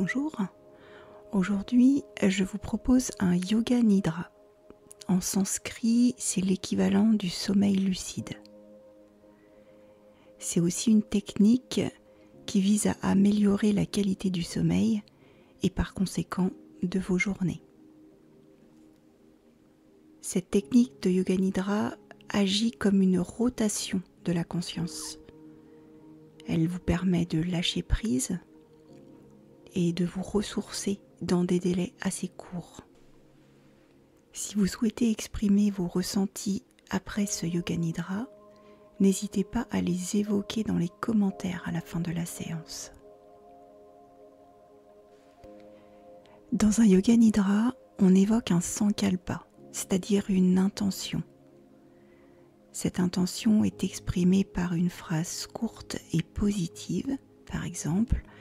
Bonjour, aujourd'hui je vous propose un Yoga Nidra. En sanskrit, c'est l'équivalent du sommeil lucide. C'est aussi une technique qui vise à améliorer la qualité du sommeil et par conséquent de vos journées. Cette technique de Yoga Nidra agit comme une rotation de la conscience. Elle vous permet de lâcher prise et de vous ressourcer dans des délais assez courts. Si vous souhaitez exprimer vos ressentis après ce Yoga Nidra, n'hésitez pas à les évoquer dans les commentaires à la fin de la séance. Dans un Yoga Nidra, on évoque un sankalpa, c'est-à-dire une intention. Cette intention est exprimée par une phrase courte et positive, par exemple «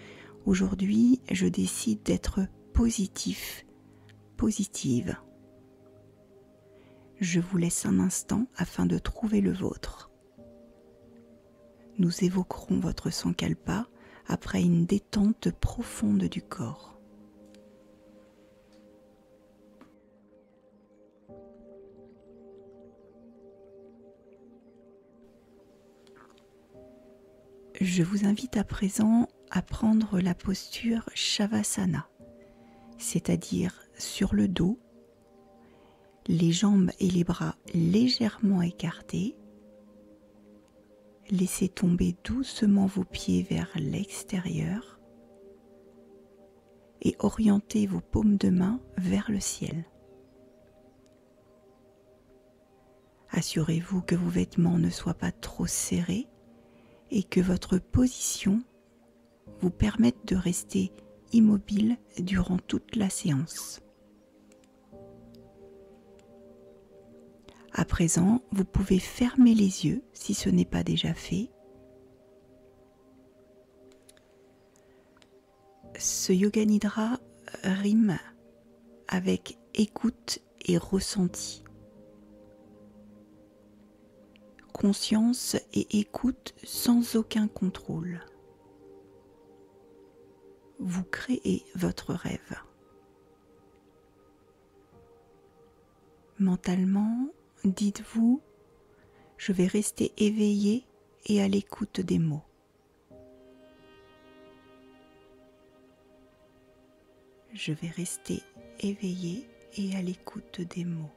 Aujourd'hui, je décide d'être positif, positive ». Je vous laisse un instant afin de trouver le vôtre. Nous évoquerons votre sankalpa après une détente profonde du corps. Je vous invite à présent à prendre la posture Shavasana, c'est-à-dire sur le dos, les jambes et les bras légèrement écartés. Laissez tomber doucement vos pieds vers l'extérieur et orientez vos paumes de main vers le ciel. Assurez-vous que vos vêtements ne soient pas trop serrés et que votre position vous permette de rester immobile durant toute la séance. À présent, vous pouvez fermer les yeux si ce n'est pas déjà fait. Ce Yoga Nidra rime avec écoute et ressenti. Conscience et écoute sans aucun contrôle. Vous créez votre rêve. Mentalement, dites-vous, je vais rester éveillé et à l'écoute des mots. Je vais rester éveillé et à l'écoute des mots.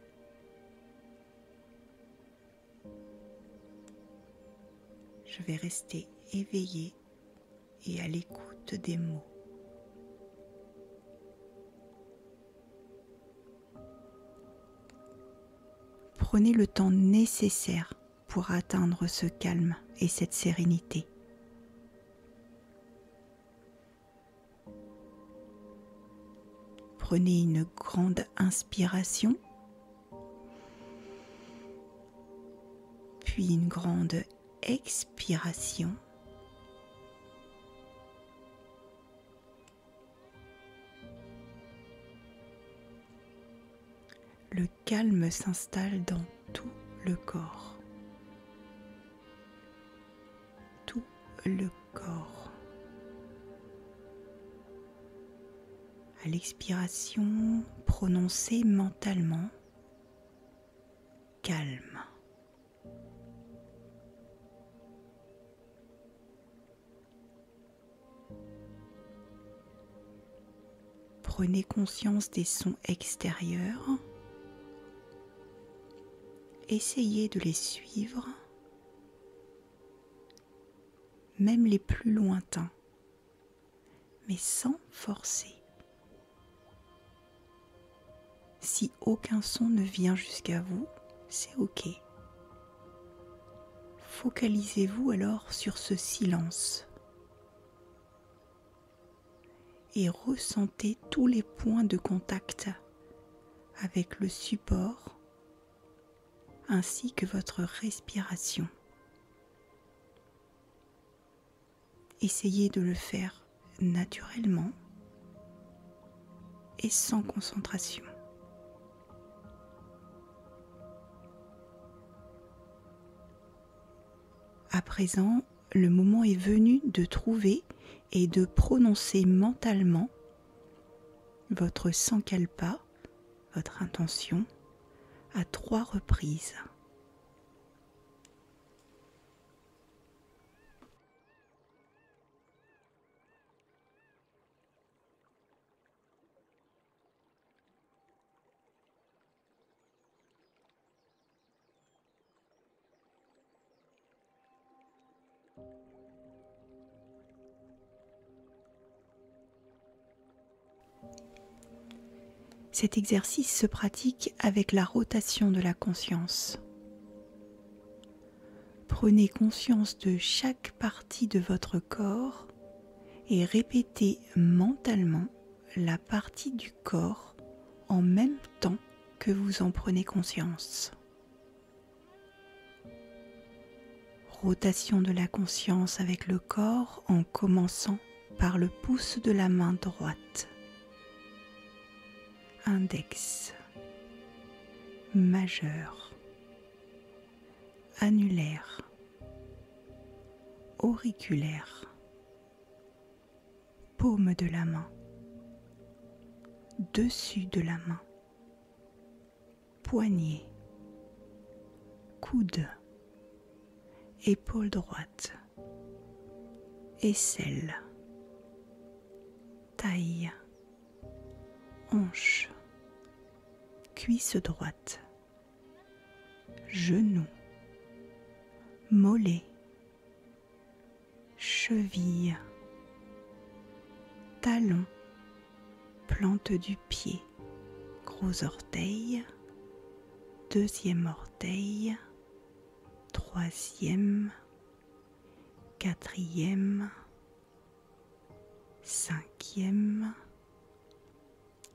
Je vais rester éveillé et à l'écoute des mots. Prenez le temps nécessaire pour atteindre ce calme et cette sérénité. Prenez une grande inspiration, puis une grande expiration. Le calme s'installe dans tout le corps. Tout le corps. À l'expiration, prononcez mentalement calme. Prenez conscience des sons extérieurs. Essayez de les suivre, même les plus lointains, mais sans forcer. Si aucun son ne vient jusqu'à vous, c'est OK. Focalisez-vous alors sur ce silence et ressentez tous les points de contact avec le support ainsi que votre respiration. Essayez de le faire naturellement et sans concentration. À présent, le moment est venu de trouver et de prononcer mentalement votre sankalpa, votre intention, à 3 reprises. Cet exercice se pratique avec la rotation de la conscience. Prenez conscience de chaque partie de votre corps et répétez mentalement la partie du corps en même temps que vous en prenez conscience. Rotation de la conscience avec le corps en commençant par le pouce de la main droite. Index, majeur, annulaire, auriculaire, paume de la main, dessus de la main, poignet, coude, épaule droite, aisselle, taille, hanche, cuisse droite, genou, mollet, cheville, talon, plante du pied, gros orteil, deuxième orteil, troisième, quatrième, cinquième,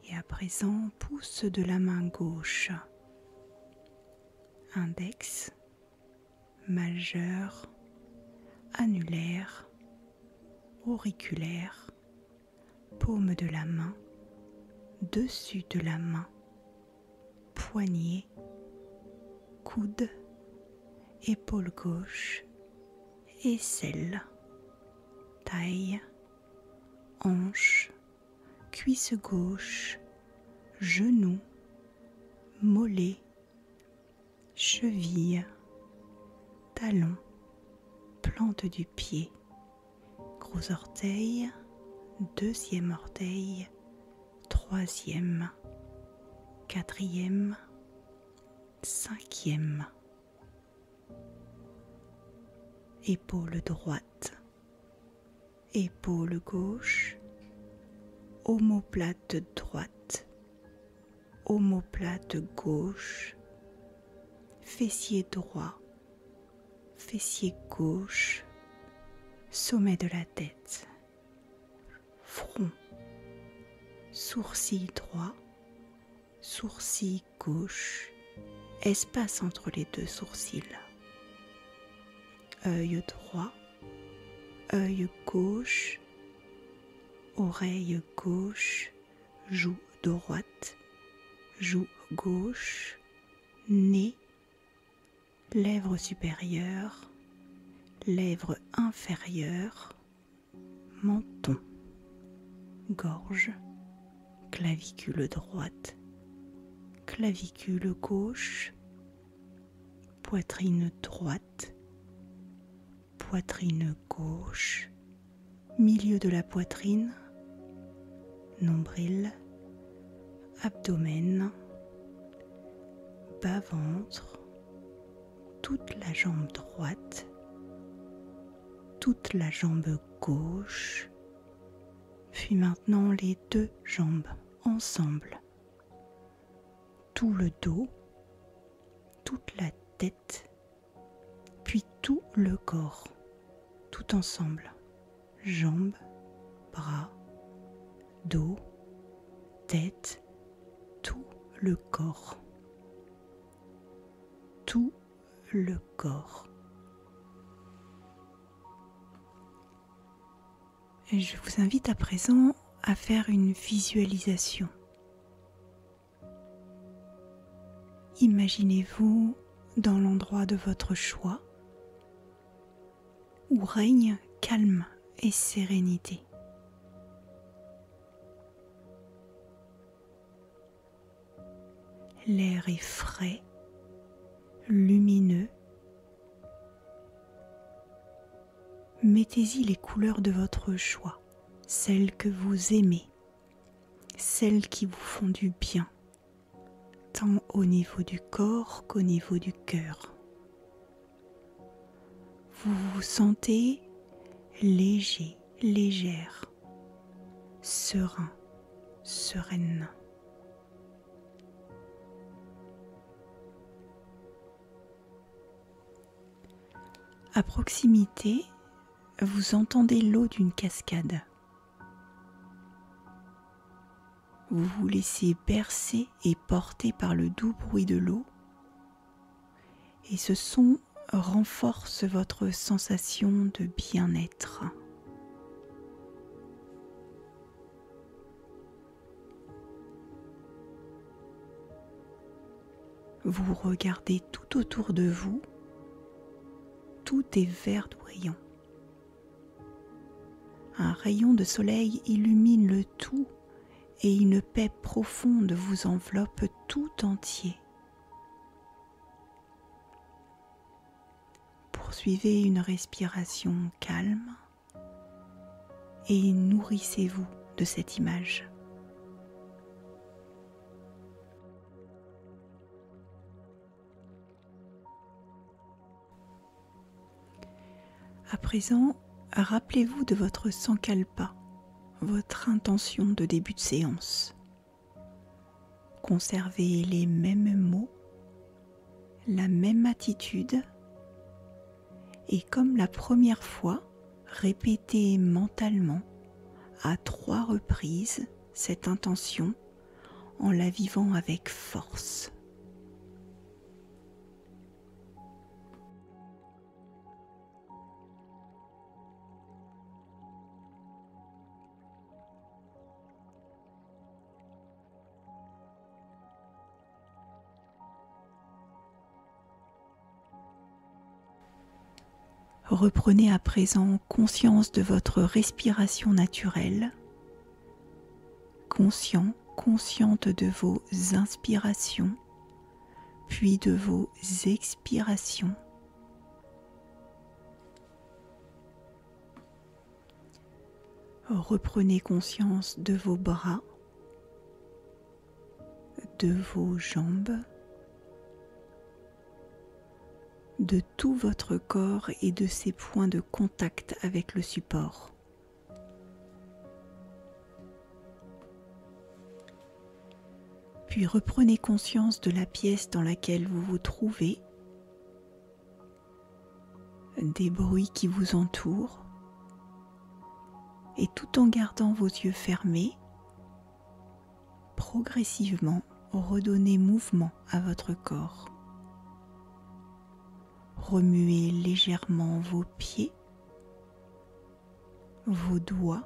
et à présent pouce de la main gauche, index, majeur, annulaire, auriculaire, paume de la main, dessus de la main, poignet, coude, épaule gauche, aisselle, taille, hanche, cuisse gauche, genou, mollet, cheville, talon, plante du pied, gros orteil, deuxième orteil, troisième, quatrième, cinquième, épaule droite, épaule gauche, omoplate droite, omoplate gauche, fessier droit, fessier gauche, sommet de la tête, front, sourcil droit, sourcil gauche, espace entre les deux sourcils, œil droit, œil gauche, oreille gauche, joue droite, joue gauche, nez, lèvre supérieure, lèvre inférieure, menton, gorge, clavicule droite, clavicule gauche, poitrine droite, poitrine gauche, milieu de la poitrine, nombril, abdomen, bas-ventre, toute la jambe droite, toute la jambe gauche, puis maintenant les deux jambes ensemble, tout le dos, toute la tête, puis tout le corps, tout ensemble, jambes, bras, dos, tête, tout le corps, tout le corps. Et je vous invite à présent à faire une visualisation. Imaginez-vous dans l'endroit de votre choix où règne calme et sérénité. L'air est frais, lumineux. Mettez-y les couleurs de votre choix, celles que vous aimez, celles qui vous font du bien, tant au niveau du corps qu'au niveau du cœur. Vous vous sentez léger, légère, serein, sereine. À proximité, vous entendez l'eau d'une cascade. Vous vous laissez bercer et porter par le doux bruit de l'eau, et ce son renforce votre sensation de bien-être. Vous regardez tout autour de vous, tout est verdoyant. Un rayon de soleil illumine le tout et une paix profonde vous enveloppe tout entier. Poursuivez une respiration calme et nourrissez-vous de cette image. À présent, rappelez-vous de votre sankalpa, votre intention de début de séance. Conservez les mêmes mots, la même attitude, et comme la première fois, répétez mentalement à 3 reprises cette intention en la vivant avec force. Reprenez à présent conscience de votre respiration naturelle, consciente de vos inspirations, puis de vos expirations. Reprenez conscience de vos bras, de vos jambes, de tout votre corps et de ses points de contact avec le support. Puis reprenez conscience de la pièce dans laquelle vous vous trouvez, des bruits qui vous entourent, et tout en gardant vos yeux fermés, progressivement redonnez mouvement à votre corps. Remuez légèrement vos pieds, vos doigts,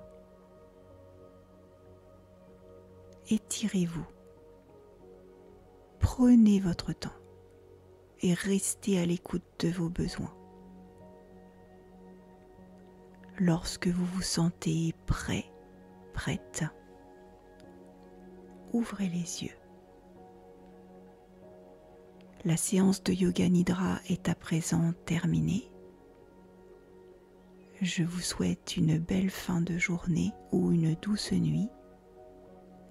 étirez-vous. Prenez votre temps et restez à l'écoute de vos besoins. Lorsque vous vous sentez prêt, prête, ouvrez les yeux. La séance de Yoga Nidra est à présent terminée. Je vous souhaite une belle fin de journée ou une douce nuit.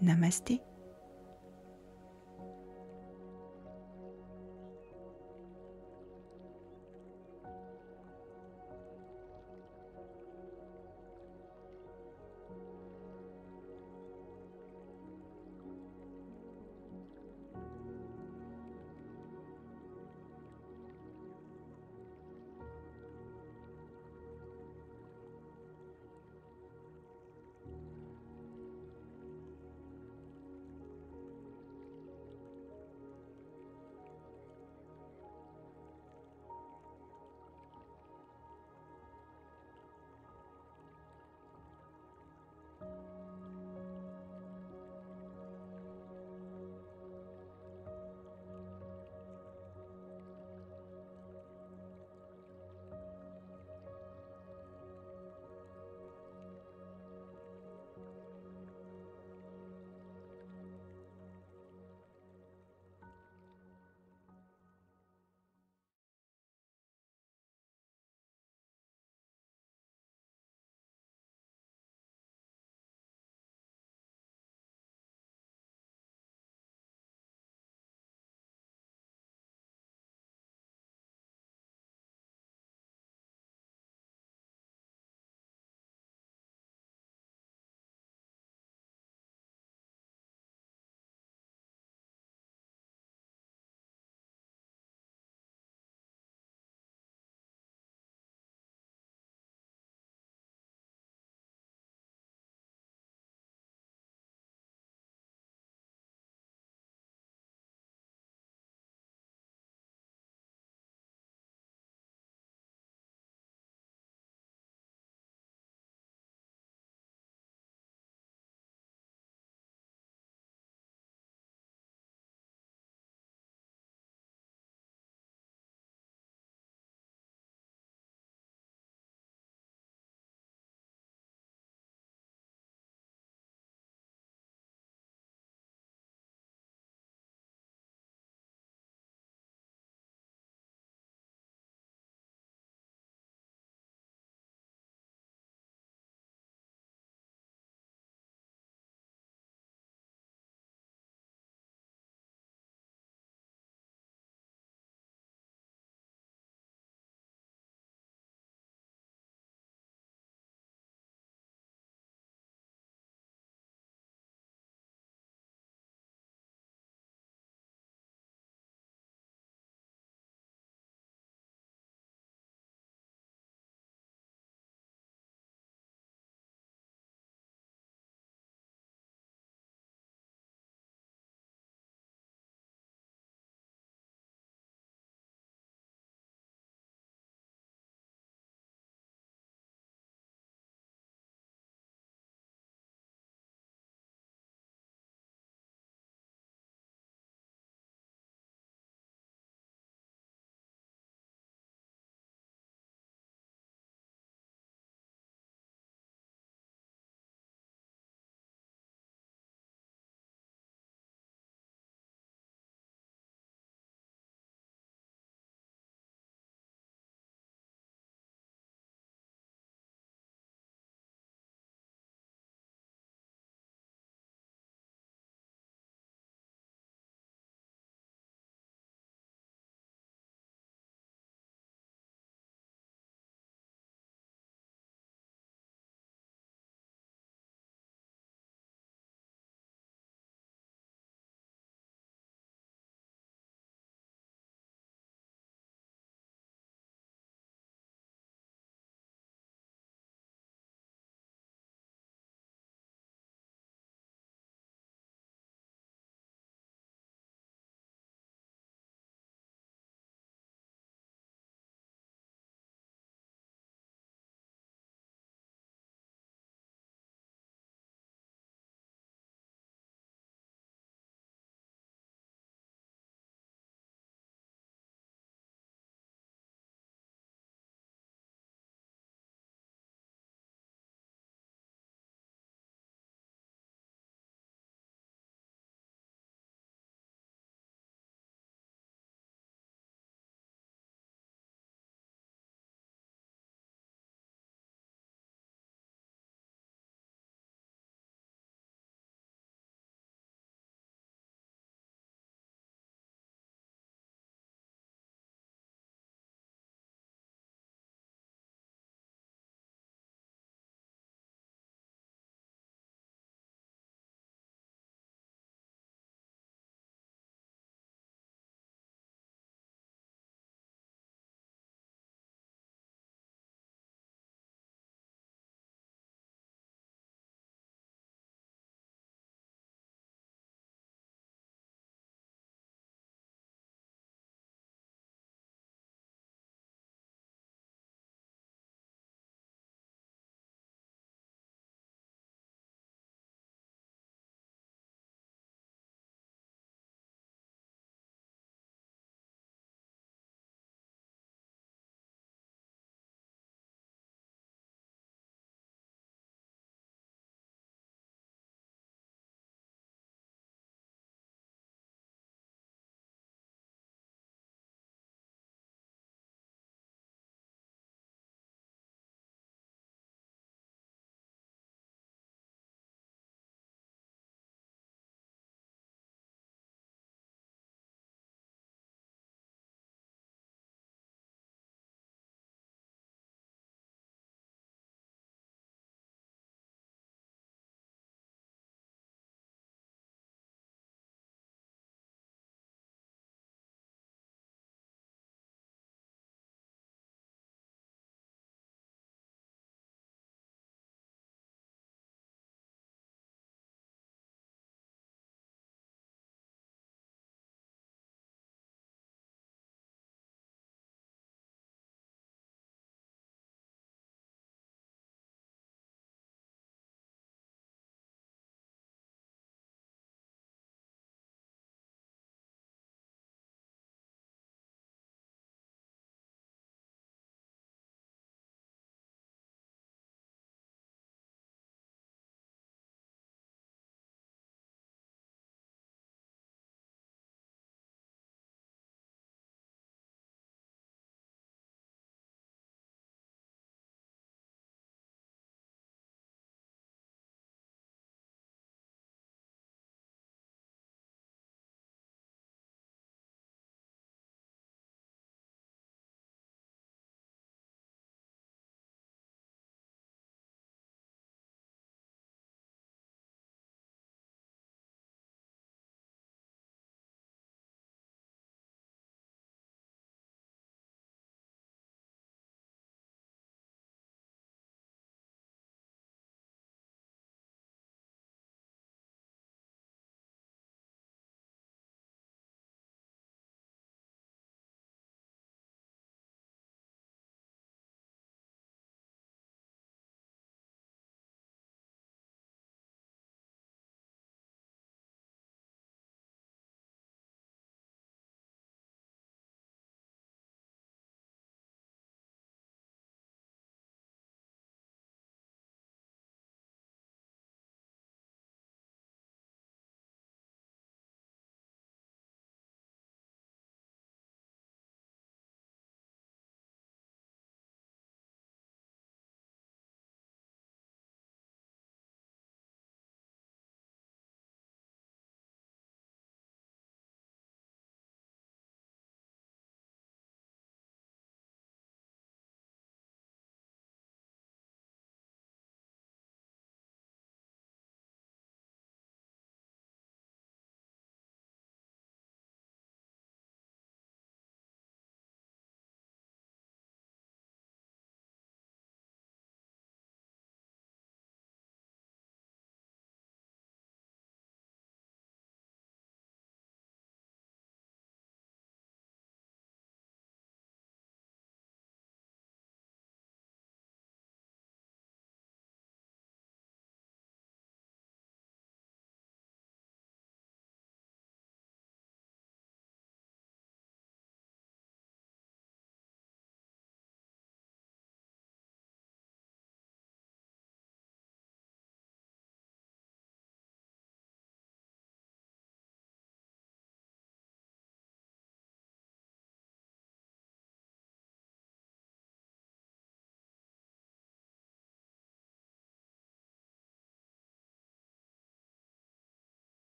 Namasté.